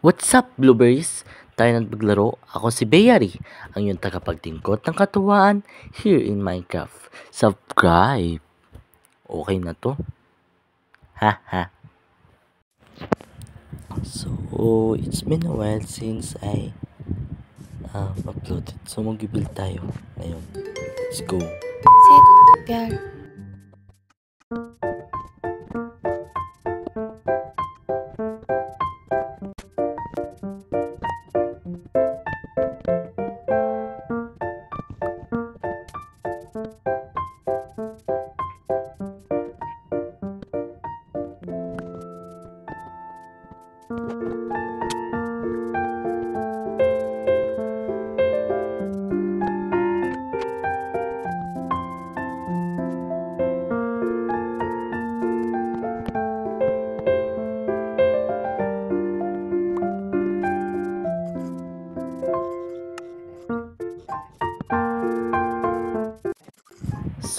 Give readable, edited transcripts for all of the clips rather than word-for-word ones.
What's up, Blueberries? Tayo nagpaglaro. Ako si Bayari, ang iyong tagapagtingkot ng katuwaan here in Minecraft. Subscribe! Okay na to? Haha. So, it's been a while since I uploaded. So, mag-build tayo ngayon. Let's go. Set प्यार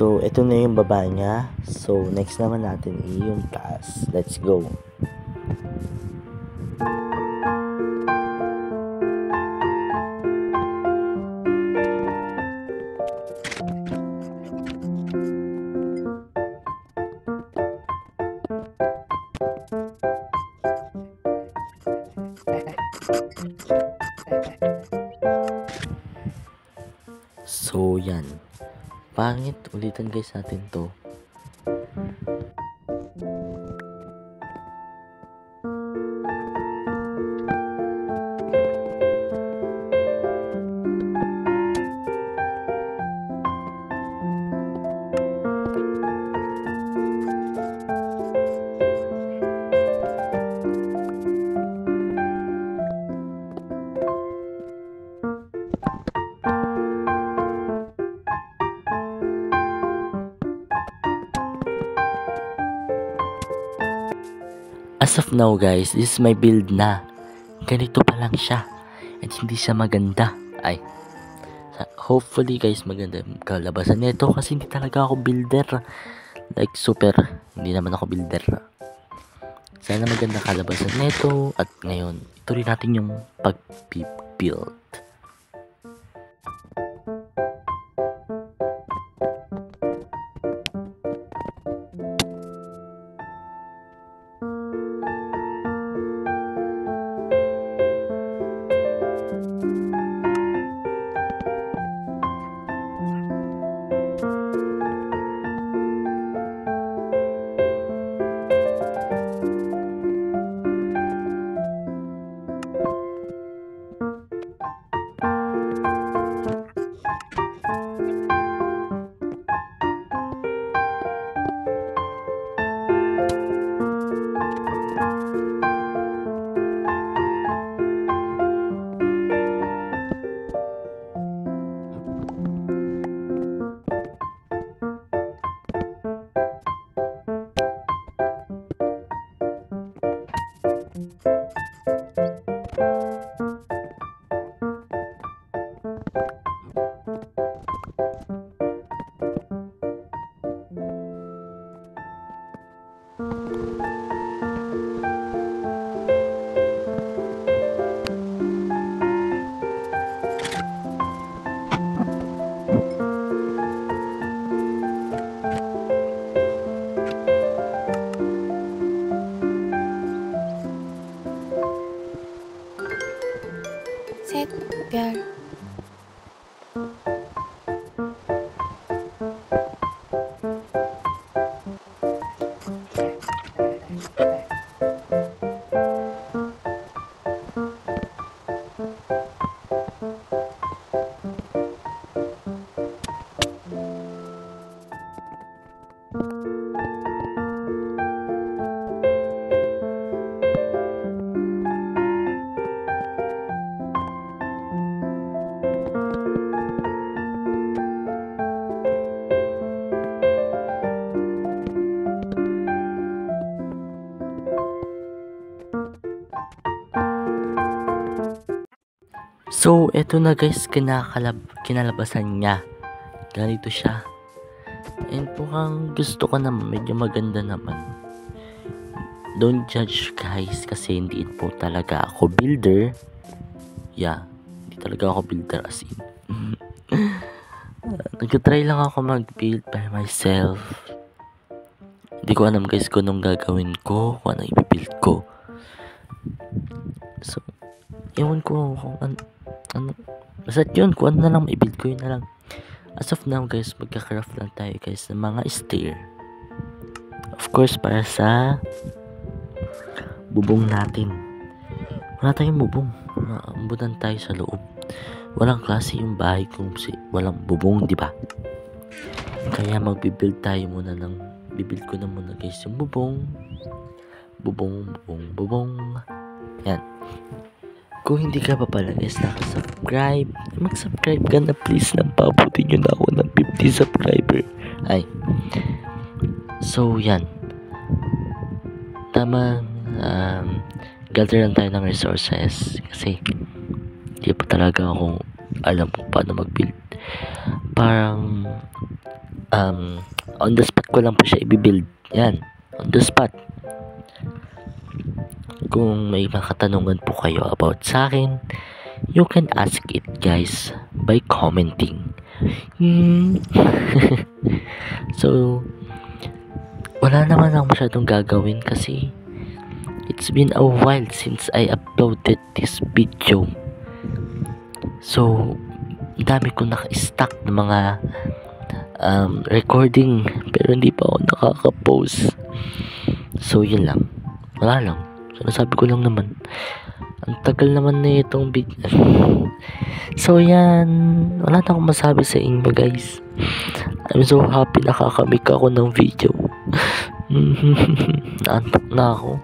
So, ito na yung baba niya. So, next naman natin yung taas. Let's go. So, yan. Pangit. Ulitan guys natin to. As of now guys, this is my build na. Ganito pa lang siya. At hindi siya maganda. Ay. Hopefully guys maganda yung kalabasan nito kasi hindi talaga ako builder. Like super. Hindi naman ako builder. Sana maganda kalabasan nito. At ngayon, ituloy natin yung pag-build. Set प्यार So, eto na guys, kinalabasan niya. Ganito siya. And mukhang gusto ko naman, medyo maganda naman. don't judge guys kasi hindi po talaga ako builder. Yeah, hindi talaga ako builder as in. Nag-try lang ako mag-build by myself. Hindi ko alam guys kung anong gagawin ko, kung anong i-build ko. So, ewan ko kung ano. Basta yun, kung ano na lang i-build ko, yun na lang. As of now guys, magka-craft lang tayo guys ng mga stair. Of course, para sa bubong natin. Wala tayong bubong. Umbutan tayo sa loob. Walang klase yung bahay kung walang bubong, di ba? Kaya magbibuild tayo muna ng bibuild ko na muna guys yung bubong. Bubong. Yan. Kung hindi ka pa pala guys nakasubscribe, mag-subscribe ka na please. Nang pabutin nyo na ako ng 50 subscriber. Ay. So, yan. Tama. Gather lang tayo ng resources. Kasi, hindi pa talaga ako alam kung paano mag-build. Parang, on the spot ko lang po siya i-build. Yan. On the spot. Kung may mga katanungan po kayo about sa akin, you can ask it guys by commenting. So, wala naman ako masyadong gagawin kasi it's been a while since I uploaded this video. So, dami ko naka-stack ng mga recording pero hindi pa ako nakaka-post. So, yun lang. Wala lang. So, nasabi ko lang naman. Ang tagal naman na itong video. So, yan. Wala na akong masabi sa inyo, guys. I'm so happy nakakamik ako ng video. Naantok na ako.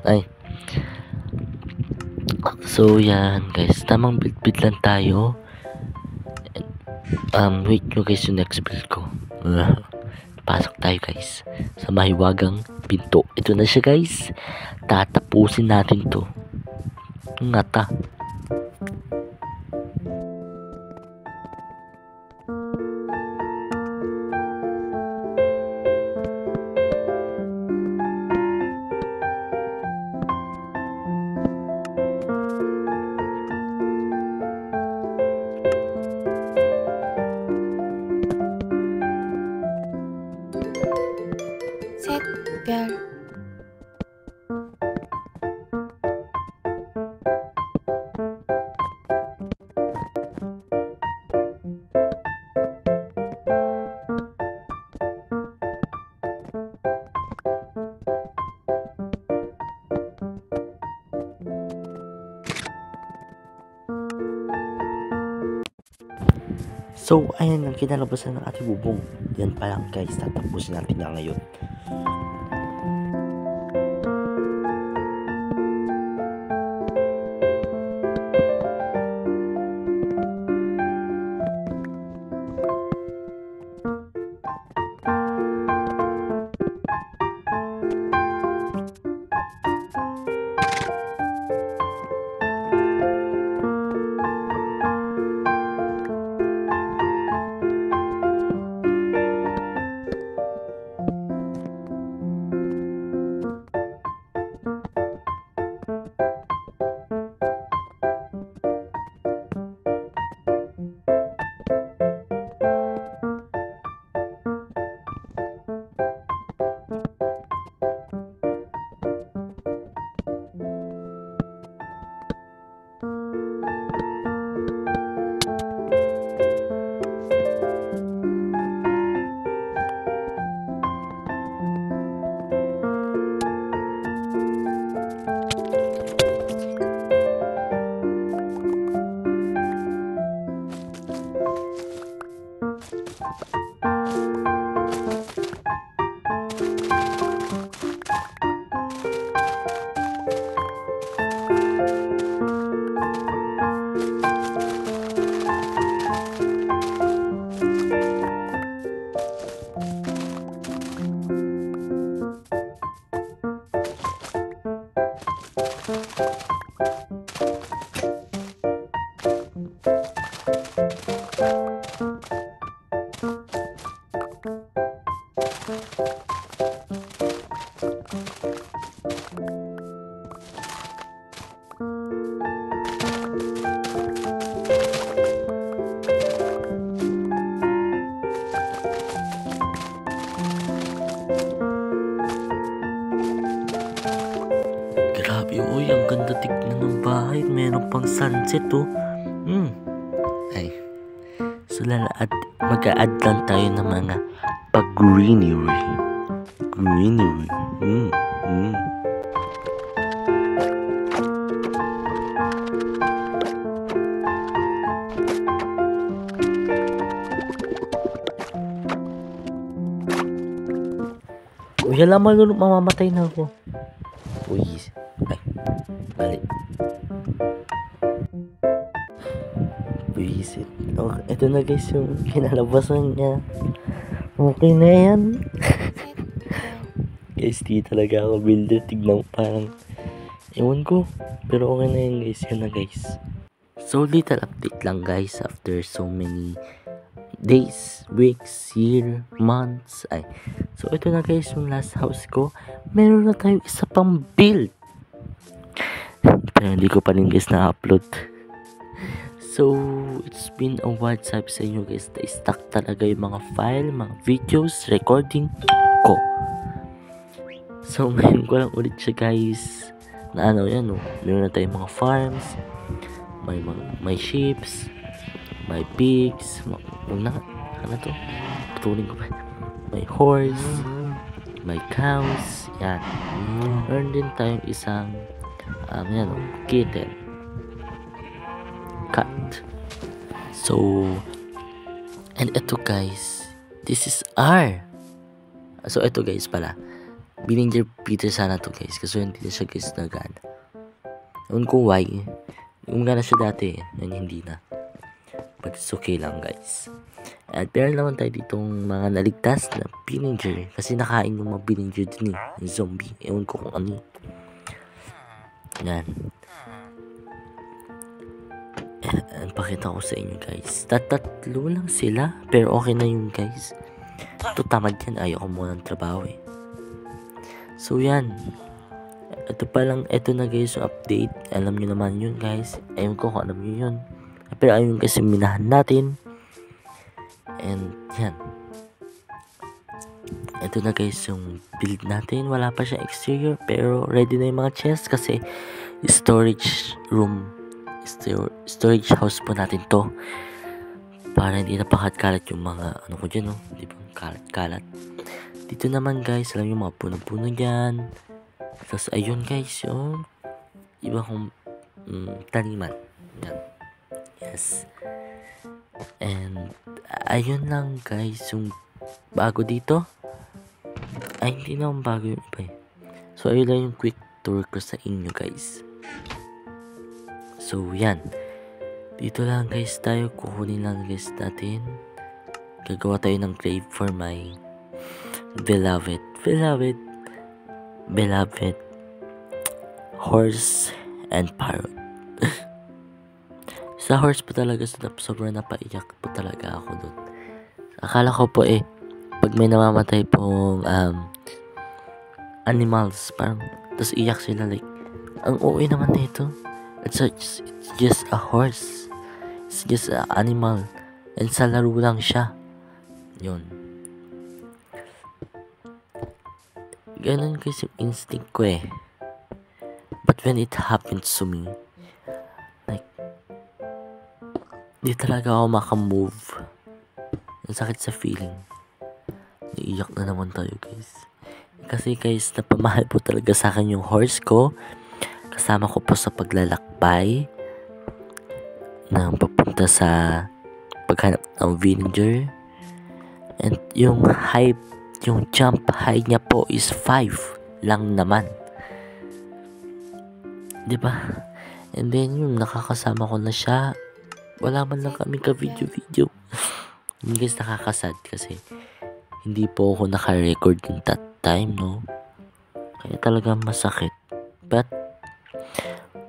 Ay. So, yan, guys. Tamang build lang tayo. Wait nyo, guys, yung next build ko. Pasok tayo guys sa mahiwagang pinto. Ito na siya guys. Tatapusin natin to. Ngata. 샛별 So, ayan ang kinalabasan ng ating bubong. Yan pa lang guys, tatapusin natin na ngayon. Grabe, uy, ang ganda tignan ng bahay. Meron pang sunset, oh. Ay. So, mag-a-add lang tayo ng mga pag-greenery. Greenery. Uy, alam mo, mamamatay na ako. Uy, ay, balik. Visit. Okay, ito na guys yung kinalabasan niya. Okay na yan. Guys, di talaga ako builder. Tignan mo, parang ewan ko. Pero okay na yan guys. Yun na guys. So, little update lang guys. After so many days, weeks, year, months. Ay. So, ito na guys yung last house ko. Meron na tayong isa pang build. Pero hindi ko pa rin guys na-upload. So, it's been a while, sabi sa inyo guys, na-stuck talaga yung mga file, mga videos, recording ko. So, ngayon ko lang ulit siya guys, na ano yan, oh. Meron na tayong mga farms, may sheeps, may pigs, ano to? Patuloy ko pa. May horse, may cows, yan. Meron din tayong isang, yan, oh, kitten. Cut. So, and ito guys, this is R. So, ito guys pala, Billinger Peter sana to guys, kasi hindi na siya guys nagana. Ewan ko why, gumagana siya dati, hindi na. But it's okay lang guys. At meron naman tayo ditong mga naligtas na Billinger, kasi nakain yung mga Billinger din yung zombie, ewan ko kung ano. Yan. And pakita ko sa inyo guys, tatlo lang sila, pero okay na yun guys. Ito tamad yan, ayaw ko muna ng trabaho eh. So yan, ito na guys yung update. Alam nyo naman yun guys, ayun ko kung alam nyo yun, pero ayun kasi minahan natin. And yan, ito na guys yung build natin. Wala pa siya exterior, pero ready na yung mga chest, kasi storage room, storage house po natin to, para hindi napakalat yung mga ano ko dyan, no? Di ba kalat. Dito naman guys, alam yung mga puno-puno dyan. Tapos ayun guys, yung iba kong taniman yan. Yes. And ayun lang guys yung bago dito. Ay, hindi naman bago yung iba eh. So ayun lang yung quick tour ko sa inyo guys. So, yan. Dito lang guys tayo. Kukunin lang guys natin. Gagawa tayo ng grave for my beloved horse and parrot. Sa horse po talaga, sobrang napaiyak po talaga ako dun. Akala ko po pag may namamatay pong animals, parang, tas iyak sila like, ang uwi naman nito. It's just a horse. It's just an animal. And sa laro lang siya. Yun. Ganun kasi yung instinct ko eh. But when it happens to me, like, di talaga ako makamove. Ang sakit sa feeling. Iiyak na naman tayo guys. Kasi guys, napamahal po talaga sa akin yung horse ko. Kasama ko po sa paglalakbay na papunta sa paghanap ng villager. And yung height, yung jump height niya po is 5 lang naman. Diba? And then yung nakakasama ko na siya, wala man lang kami ka-video. Yung guys, nakakasad kasi hindi po ako naka-record in that time, no? Kaya talaga masakit. But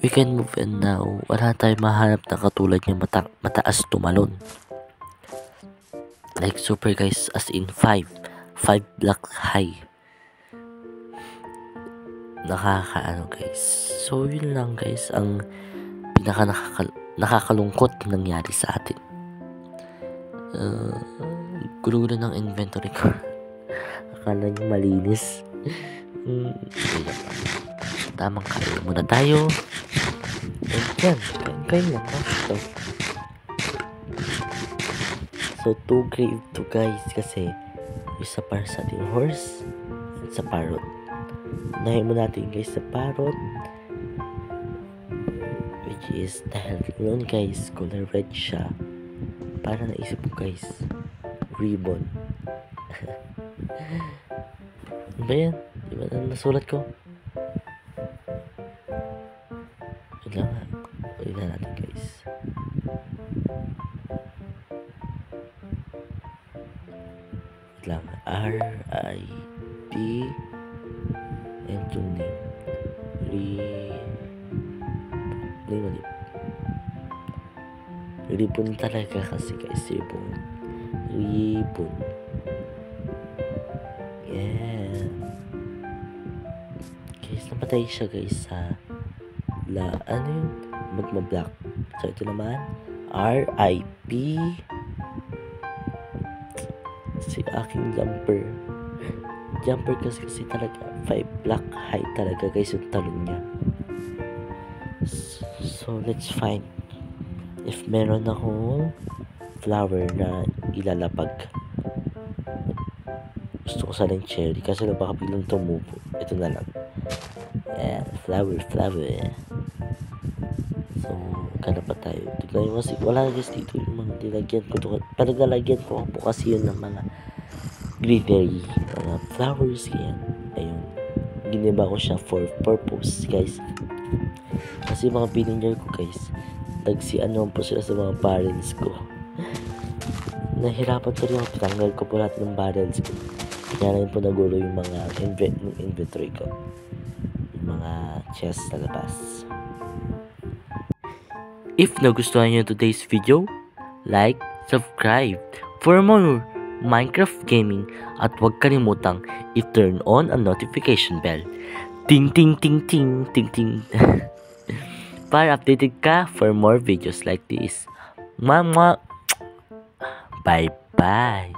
we can move in now. Wala tayong mahanap na katulad niya mataas tumalon. Like super guys, as in 5 block high. nakakaano guys. So yun lang guys ang nakakalungkot na nangyari sa atin. Gulo ng inventory ko. Akala nyo malinis. Tamang kain muna tayo. And yan, kain lang. So 2 grave to guys kasi isa para sa ating horse at sa parrot. Unahin mo natin guys sa parrot, which is dahil noon guys color red siya, para naisip ko guys ribbon. Ano ba yan? Diba na nasulat ko? Wait lang nga. Ulit na natin guys. Wait lang. R-I-B and yung name. Ribbon talaga kasi guys. Ribbon. Yeah. Guys, napatay siya guys sa ano yun? Magma-black. So ito naman R.I.P. si aking jumper kasi talaga 5 black high talaga guys yung talon niya. So let's find if meron akong flower na ilalapag. Gusto ko sana yung cherry kasi baka biglang tumubo. Ito na lang. Ayan, flower. So, kaya pa tayo. Tignan nyo kasi, wala guys dito yung mga nilagyan ko. Panagalagyan ko po kasi yun ng mga greenery, mga flowers, yan. Ayun. Giniba ko siya for purpose, guys. Kasi mga villager ko, guys, nagsianon po sila sa mga barrels ko. Nahirapan ko rin ako. Tinanggal ko po lahat ng barrels ko. Kaya rin po nagulo yung mga inventory ko. Yung mga chests na labas. If nagustuhan nyo today's video, like, subscribe for more Minecraft gaming at huwag kalimutang i-turn on ang notification bell. Ting ting ting ting ting ting. Para updated ka for more videos like this. Bye bye.